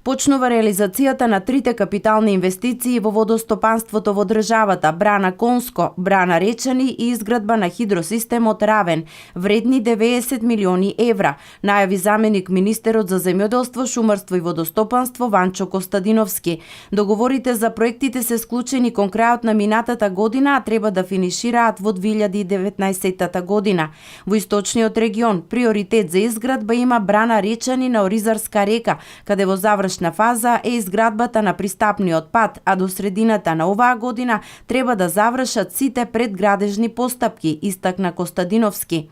Почнува реализацијата на трите капитални инвестиции во водостопанството во државата: брана Конско, брана Речани и изградба на хидросистемот Равен, вредни 90 милиони евра, најави заменик министерот за земјоделство, шумарство и водостопанство Ванчо Костадиновски. Договорите за проектите се склучени кон крајот на минатата година, а треба да финишираат во 2019 година. Во источниот регион приоритет за изградба има брана Речани на Оризарска река, каде во завршна фаза е изградбата на пристапниот пат, а до средината на оваа година треба да завршат сите предградежни постапки, истакна Костадиновски.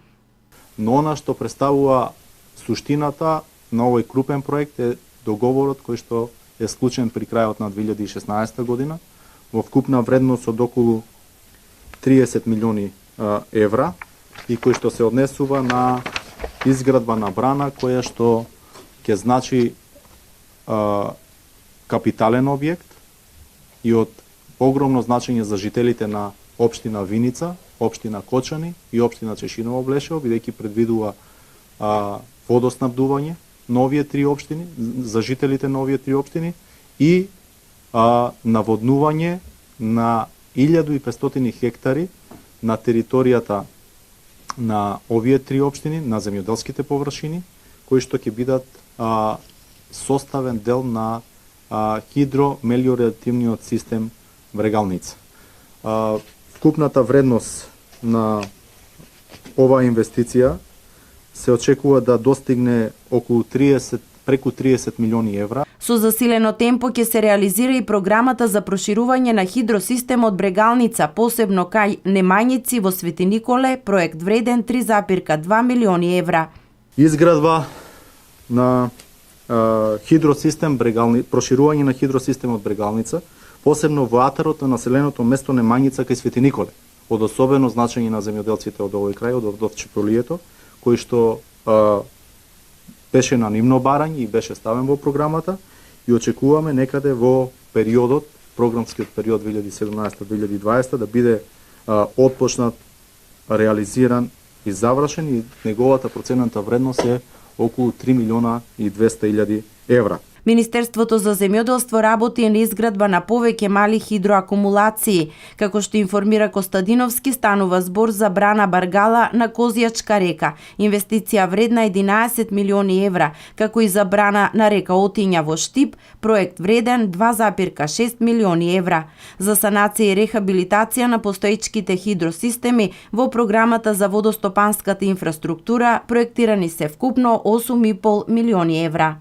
Но она што представува суштината на овој крупен проект е договорот кој што е склучен при крајот на 2016 година во вкупна вредност од околу 30 милиони евра и кој што се однесува на изградба на брана која што ќе значи капитален објект и од огромно значење за жителите на општина Виница, општина Кочани и општина Чешиново Блешево, бидејќи предвидува водоснабдување на овие три општини, за жителите на овие три општини и наводнување на 1500 хектари на територијата на овие три општини, на земјоделските површини, кои што ќе бидат составен дел на хидромелиоративниот систем Брегалница. Вкупната вредност на оваа инвестиција се очекува да достигне околу преку 30 милиони евра. Со засилено темпо ќе се реализира и програмата за проширување на хидросистемот Брегалница, посебно кај Немањици во Свети Николе, проект вреден 3,2 милиони евра. Изградба на хидросистем Брегалница, проширување на хидросистемот Брегалница, посебно во атарот на населеното место Немањица кај Свети Николе, од особено значење на земјоделците од овој крај, од Овчеполието, кој што беше на нивно барање и беше ставен во програмата и очекуваме некаде во периодот, програмскиот период 2017-2020 да биде отпочнат, реализиран и завршен и неговата процената вредност е околу 3 милиона и 200 илјади евра. Министерството за земјоделство работи на изградба на повеќе мали хидроакумулации. Како што информира Костадиновски, станува збор за брана Баргала на Козјачка река, инвестиција вредна 11 милиони евра, како и за брана на река Отиња во Штип, проект вреден 2,6 милиони евра. За санација и рехабилитација на постоечките хидросистеми во програмата за водостопанската инфраструктура проектирани се вкупно 8,5 милиони евра.